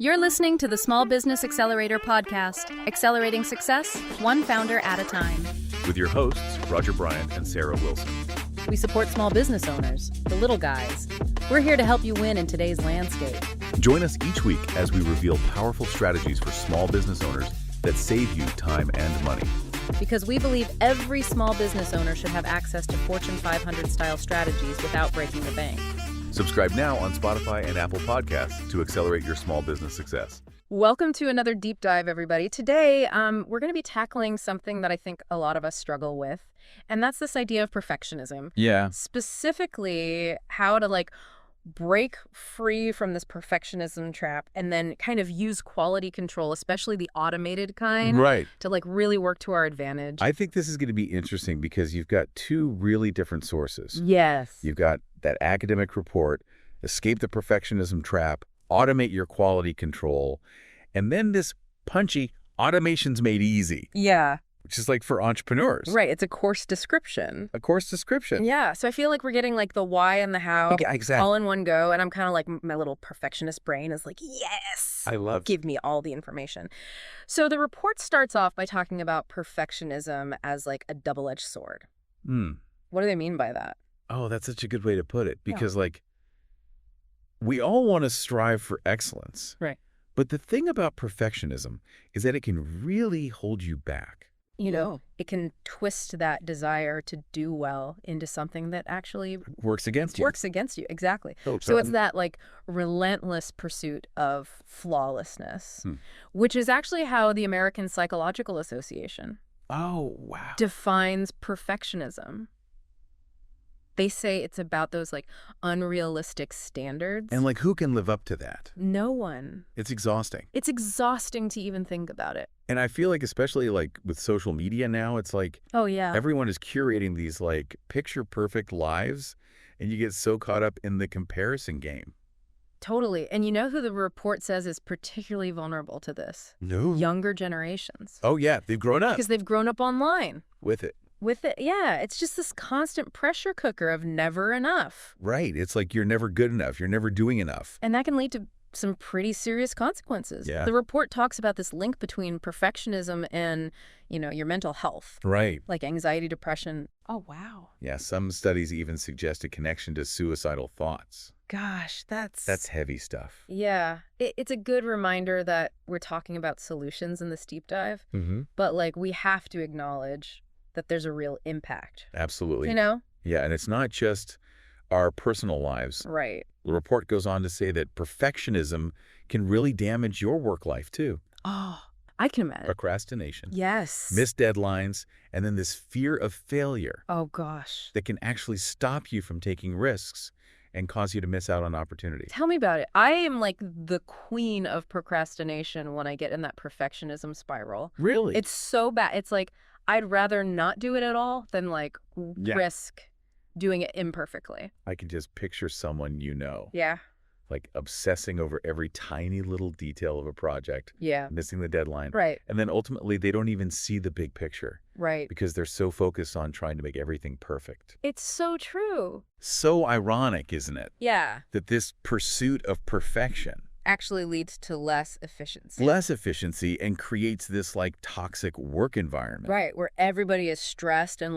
You're listening to the Small Business Accelerator podcast, accelerating success, one founder at a time. With your hosts, Roger Bryant and Sarah Wilson. We support small business owners, the little guys. We're here to help you win in today's landscape. Join us each week as we reveal powerful strategies for small business owners that save you time and money. Because we believe every small business owner should have access to Fortune 500 style strategies without breaking the bank. Subscribe now on Spotify and Apple Podcasts to accelerate your small business success. Welcome to another deep dive, everybody. Today, we're going to be tackling something that I think a lot of us struggle with, and that's this idea of perfectionism. Yeah. Specifically, how to break free from this perfectionism trap and then kind of use quality control, especially the automated kind, Right. to really work to our advantage. I think this is going to be interesting because you've got two really different sources. Yes. You've got that academic report, escape the perfectionism trap, automate your quality control, and then this punchy automation's made easy, Yeah. which is like for entrepreneurs. Right. It's a course description. A course description. Yeah. So I feel like we're getting the why and the how Yeah, exactly. all in one go. And I'm kind of my little perfectionist brain is yes. I love Give me all the information. So the report starts off by talking about perfectionism as a double-edged sword. What do they mean by that? Oh, that's such a good way to put it because we all want to strive for excellence. Right. But the thing about perfectionism is that it can really hold you back. It can twist that desire to do well into something that actually Works against you. works against you. Exactly. Oh, So it's that relentless pursuit of flawlessness, which is actually how the American Psychological Association Oh, wow. defines perfectionism. They say it's about those unrealistic standards. And who can live up to that? No one. It's exhausting. It's exhausting to even think about it. And I feel especially with social media now, it's Oh, yeah. everyone is curating these picture perfect lives, and you get so caught up in the comparison game. Totally. And you know who the report says is particularly vulnerable to this? No. Younger generations. Oh yeah, they've grown up Because they've grown up online. with it. With it, yeah. It's just this constant pressure cooker of never enough. Right. It's you're never good enough. You're never doing enough. And that can lead to some pretty serious consequences. Yeah. The report talks about this link between perfectionism and, your mental health. Right. Like anxiety, depression. Oh, wow. Yeah. Some studies even suggest a connection to suicidal thoughts. Gosh, That's heavy stuff. Yeah. It's a good reminder that we're talking about solutions in this deep dive. Mm-hmm. But we have to acknowledge that there's a real impact. Absolutely. Yeah, and it's not just our personal lives. Right. The report goes on to say that perfectionism can really damage your work life too. Oh, I can imagine. Procrastination, Yes. missed deadlines, and then this fear of failure Oh, gosh. that can actually stop you from taking risks and cause you to miss out on opportunity. Tell me about it. I am the queen of procrastination when I get in that perfectionism spiral. Really? It's so bad. It's I'd rather not do it at all than Yeah. risk doing it imperfectly. I can just picture someone Yeah. obsessing over every tiny little detail of a project, Yeah. missing the deadline. Right. And then ultimately they don't even see the big picture Right. because they're so focused on trying to make everything perfect. It's so true. So ironic, isn't it? Yeah. That this pursuit of perfection, Actually leads to less efficiency. less efficiency, and creates this toxic work environment. Right. Where everybody is stressed and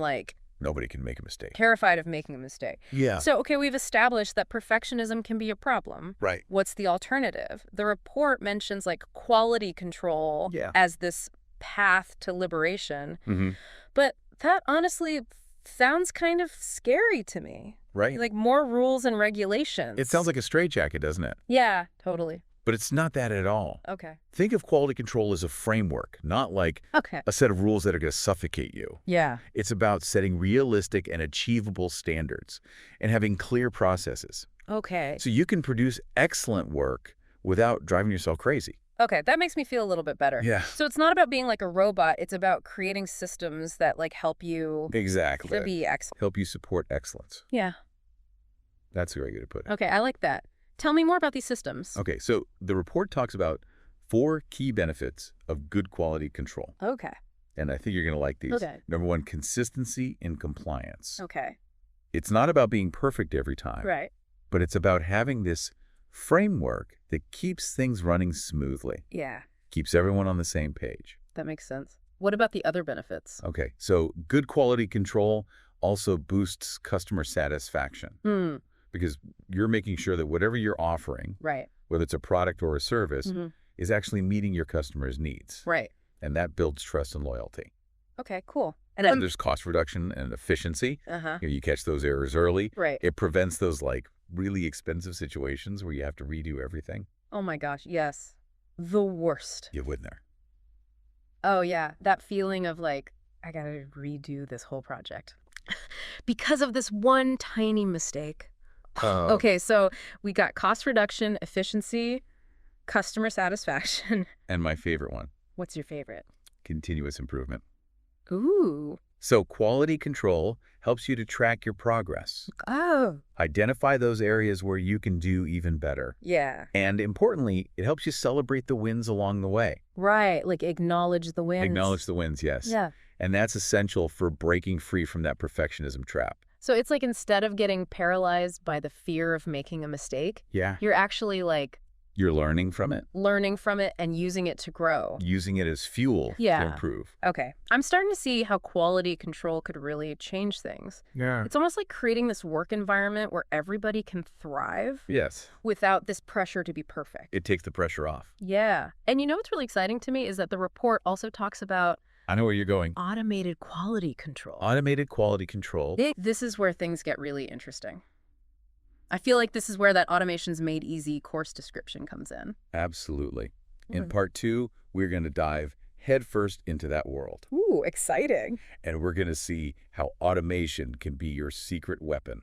Nobody can make a mistake. terrified of making a mistake. Yeah. So, okay, we've established that perfectionism can be a problem. Right. What's the alternative? The report mentions quality control Yeah. as this path to liberation. Mm-hmm. But that honestly sounds kind of scary to me. Right. More rules and regulations. It sounds like a straitjacket, doesn't it? Yeah, totally. But it's not that at all. Okay. Think of quality control as a framework, not Okay. a set of rules that are going to suffocate you. Yeah. It's about setting realistic and achievable standards and having clear processes. Okay. So you can produce excellent work without driving yourself crazy. Okay, that makes me feel a little bit better. Yeah. So it's not about being a robot. It's about creating systems that help you Exactly. to be excellent. Help you support excellence. Yeah. That's a great way to put it. Okay, I like that. Tell me more about these systems. Okay, so the report talks about 4 key benefits of good quality control. Okay. And I think you're going to like these. Okay. Number 1, consistency in compliance. Okay. It's not about being perfect every time, Right. but it's about having this framework that keeps things running smoothly, Yeah, keeps everyone on the same page. that makes sense. What about the other benefits? Okay, so good quality control also boosts customer satisfaction Hmm, because you're making sure that whatever you're offering, right. whether it's a product or a service, Hmm. is actually meeting your customers' needs. Right. And that builds trust and loyalty. Okay, cool. And And there's cost reduction and efficiency. uh-huh. You catch those errors early. Right. It prevents those like really expensive situations where you have to redo everything. Oh my gosh, yes. The worst. You win there. Oh yeah, that feeling of like, I gotta redo this whole project. Because of this one tiny mistake. Oh. Okay, so we got cost reduction, efficiency, customer satisfaction. And my favorite one, What's your favorite? continuous improvement. Ooh. So quality control helps you to track your progress, Oh. identify those areas where you can do even better. Yeah. And importantly, it helps you celebrate the wins along the way. Right, like acknowledge the wins. Acknowledge the wins, yes. Yeah. And that's essential for breaking free from that perfectionism trap. So it's like instead of getting paralyzed by the fear of making a mistake, Yeah. you're actually like You're learning from it, learning from it and using it to grow. using it as fuel to Yeah. improve. Okay. I'm starting to see how quality control could really change things. Yeah. It's almost like creating this work environment where everybody can thrive Yes. without this pressure to be perfect. It takes the pressure off. Yeah. And you know what's really exciting to me is that the report also talks about I know where you're going. automated quality control. Automated quality control. This is where things get really interesting. I feel like this is where that Automation's Made Easy course description comes in. Absolutely. In Mm. part 2, we're going to dive headfirst into that world. Ooh, exciting. And we're going to see how automation can be your secret weapon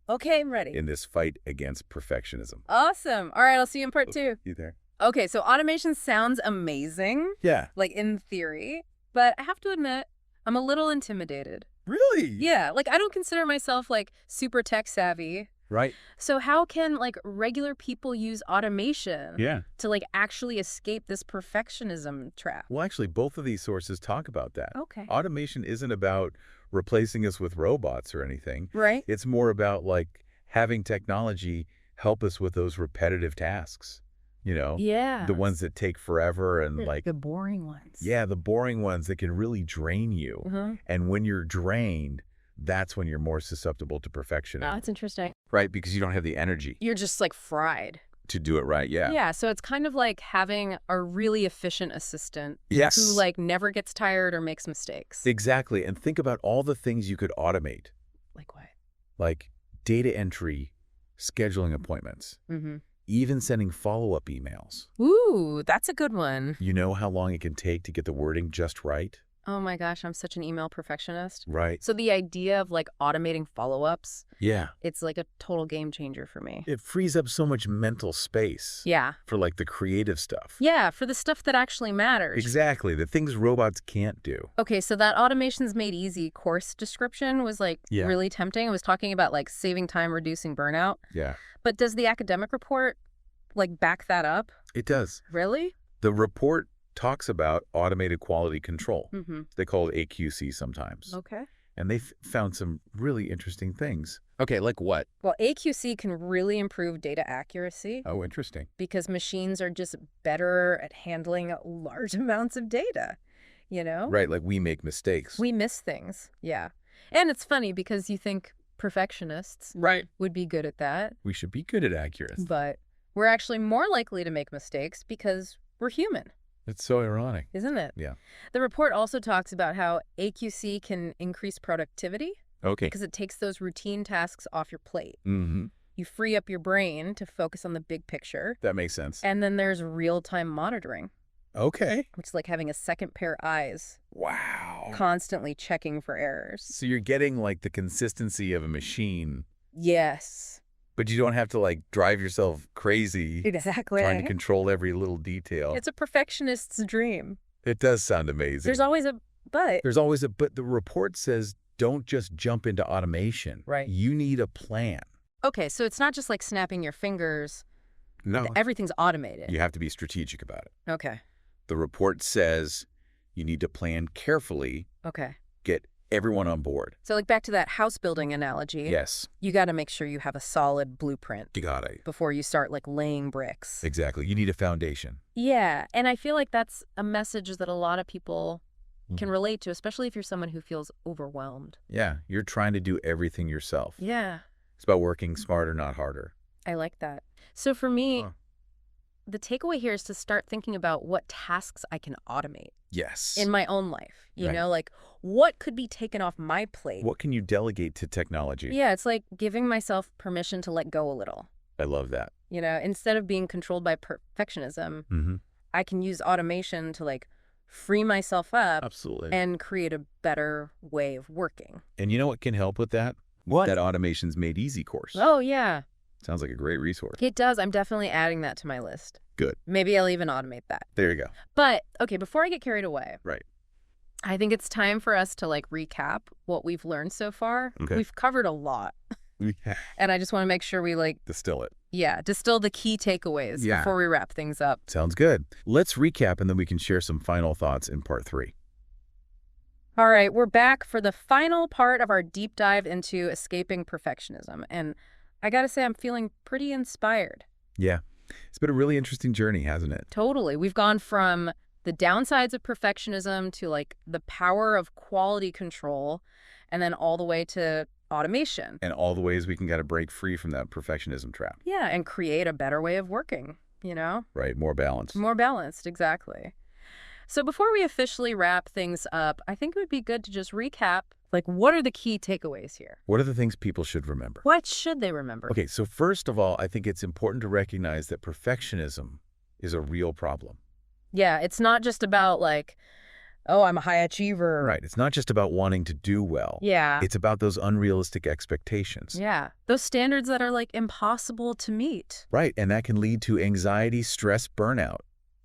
Okay, I'm ready. in this fight against perfectionism. Awesome. All right, I'll see you in part 2. You there? Okay, so automation sounds amazing, Yeah. like in theory, but I have to admit, I'm a little intimidated. Really? Yeah, like I don't consider myself like super tech savvy. Right? So how can like regular people use automation Yeah. to like actually escape this perfectionism trap? Well, actually, both of these sources talk about that. Okay. Automation isn't about replacing us with robots or anything. Right? It's more about like having technology help us with those repetitive tasks, you know, Yeah. the ones that take forever and like, the boring ones. yeah, the boring ones that can really drain you. Uh-huh. And when you're drained, that's when you're more susceptible to perfection. Oh, that's interesting. Right? Because you don't have the energy You're just like fried. to do it right. Yeah. Yeah, so it's kind of like having a really efficient assistant Yes. who like never gets tired or makes mistakes. Exactly. And think about all the things you could automate, Like what? like data entry, scheduling appointments, Mm-hmm. even sending follow-up emails. Ooh, that's a good one. You know how long it can take to get the wording just right? Oh my gosh, I'm such an email perfectionist. Right. So the idea of like automating follow-ups, Yeah. it's like a total game changer for me. It frees up so much mental space Yeah. for like the creative stuff. Yeah, for the stuff that actually matters. Exactly. The things robots can't do. Okay, so that Automation's Made Easy course description was like Yeah. really tempting. It was talking about like saving time, reducing burnout. Yeah. But does the academic report like back that up? It does. Really? The report talks about automated quality control. Mm-hmm. They call it AQC sometimes. Okay. And they found some really interesting things. Okay, like what? Well, AQC can really improve data accuracy Oh, interesting. because machines are just better at handling large amounts of data, you know? Right, like we make mistakes. We miss things. Yeah. And it's funny because you think perfectionists Right. would be good at that, We should be good at accuracy. but we're actually more likely to make mistakes because we're human. It's so ironic. Isn't it? Yeah. The report also talks about how AQC can increase productivity Okay. because it takes those routine tasks off your plate. Mm-hmm. You free up your brain to focus on the big picture. That makes sense. And then there's real-time monitoring, Okay. which is like having a second pair of eyes, Wow. constantly checking for errors. So you're getting like the consistency of a machine, Yes. but you don't have to like drive yourself crazy Exactly. trying to control every little detail. It's a perfectionist's dream. It does sound amazing. There's always a but. There's always a, but the report says don't just jump into automation. Right. You need a plan. Okay, so it's not just like snapping your fingers. No. Everything's automated. You have to be strategic about it. Okay. The report says you need to plan carefully, Okay. get everyone on board. So like back to that house building analogy. Yes. You got to make sure you have a solid blueprint You got it. before you start like laying bricks. Exactly. You need a foundation. Yeah, and I feel like that's a message that a lot of people can relate to, especially if you're someone who feels overwhelmed. Yeah. You're trying to do everything yourself. Yeah, It's about working smarter, not harder. I like that. So for me, the takeaway here is to start thinking about what tasks I can automate Yes. in my own life. You Right. know, like what could be taken off my plate? What can you delegate to technology? Yeah, it's like giving myself permission to let go a little. I love that. You know, instead of being controlled by perfectionism, Mm-hmm. I can use automation to like free myself up Absolutely. and create a better way of working. And you know what can help with that? What? That Automation's Made Easy course. Oh, yeah. Sounds like a great resource. It does. I'm definitely adding that to my list. Good. Maybe I'll even automate that. There you go. But, okay, before I get carried away. Right. I think it's time for us to like recap what we've learned so far. Okay. We've covered a lot. Yeah. And I just want to make sure we like, Distill it. distill the key takeaways Yeah. before we wrap things up. Sounds good. Let's recap and then we can share some final thoughts in part 3. All right, we're back for the final part of our deep dive into escaping perfectionism. And I got to say, I'm feeling pretty inspired. Yeah. It's been a really interesting journey, hasn't it? Totally. We've gone from the downsides of perfectionism to like the power of quality control and then all the way to automation. And all the ways we can kind of break free from that perfectionism trap. Yeah, and create a better way of working, you know? Right. More balance. More balanced, exactly. So before we officially wrap things up, I think it would be good to just recap, like, what are the key takeaways here? What are the things people should remember? What should they remember? Okay, so first of all, I think it's important to recognize that perfectionism is a real problem. Yeah, it's not just about like, oh, I'm a high achiever. Right. It's not just about wanting to do well. Yeah. It's about those unrealistic expectations. Yeah. Those standards that are like impossible to meet. Right. And that can lead to anxiety, stress, burnout.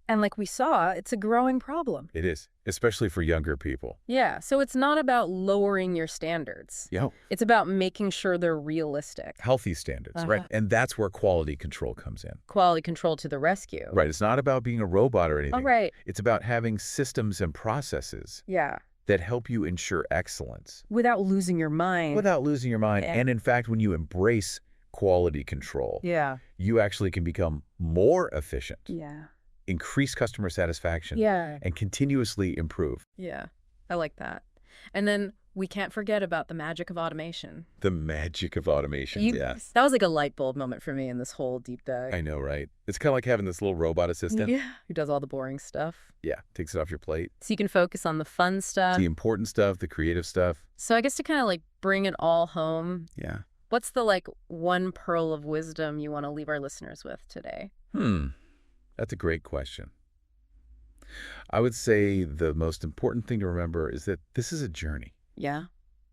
And like we saw, it's a growing problem. It is, especially for younger people. Yeah. So it's not about lowering your standards. Yeah. It's about making sure they're realistic. Healthy standards, right? And that's where quality control comes in. Quality control to the rescue. Right. It's not about being a robot or anything. All right. It's about having systems and processes Yeah. that help you ensure excellence. Without losing your mind. Without losing your mind. Yeah. And in fact, when you embrace quality control, Yeah. you actually can become more efficient, Yeah. increase customer satisfaction, Yeah. and continuously improve. Yeah. I like that. And then we can't forget about the magic of automation. The magic of automation, yes. That was like a light bulb moment for me in this whole deep dive. I know, right? It's kind of like having this little robot assistant. Yeah. Who does all the boring stuff. Yeah, takes it off your plate. So you can focus on the fun stuff. The important stuff, the creative stuff. So I guess to kind of like bring it all home, Yeah. what's the like one pearl of wisdom you want to leave our listeners with today? That's a great question. I would say the most important thing to remember is that this is a journey. Yeah.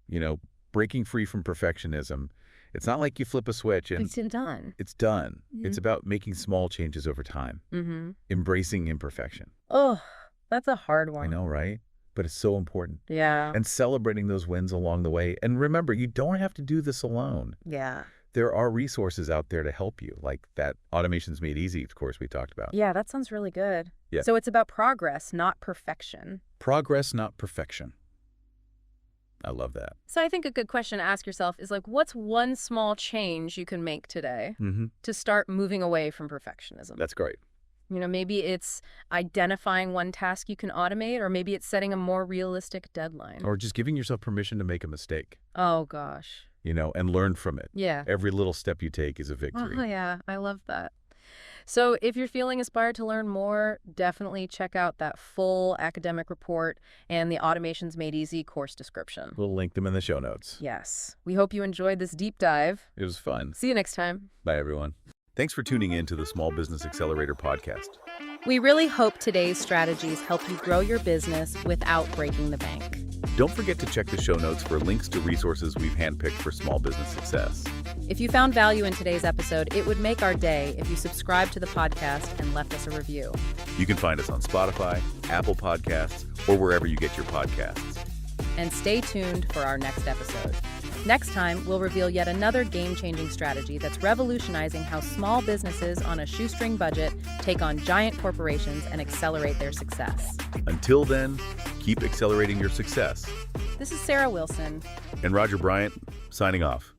You know, breaking free from perfectionism. It's not like you flip a switch and It's done. it's done. Mhm. It's about making small changes over time, Mm-hmm. embracing imperfection. Oh, that's a hard one. I know, right? But it's so important. Yeah. And celebrating those wins along the way. And remember, you don't have to do this alone. Yeah. There are resources out there to help you, like that Automation's Made Easy, of course, we talked about. Yeah, that sounds really good. Yeah. So it's about progress, not perfection. Progress, not perfection. I love that. So I think a good question to ask yourself is like, what's one small change you can make today to start moving away from perfectionism? That's great. You know, maybe it's identifying one task you can automate, or maybe it's setting a more realistic deadline. Or just giving yourself permission to make a mistake, Oh, gosh. you know, and learn from it. Yeah. Every little step you take is a victory. Oh, yeah. I love that. So if you're feeling inspired to learn more, definitely check out that full academic report and the Automations Made Easy course description. We'll link them in the show notes. Yes. We hope you enjoyed this deep dive. It was fun. See you next time. Bye, everyone. Thanks for tuning in to the Small Business Accelerator podcast. We really hope today's strategies help you grow your business without breaking the bank. Don't forget to check the show notes for links to resources we've handpicked for small business success. If you found value in today's episode, it would make our day if you subscribed to the podcast and left us a review. You can find us on Spotify, Apple Podcasts, or wherever you get your podcasts. And stay tuned for our next episode. Next time, we'll reveal yet another game-changing strategy that's revolutionizing how small businesses on a shoestring budget take on giant corporations and accelerate their success. Until then, keep accelerating your success This is Sarah Wilson. And Roger Bryant, signing off.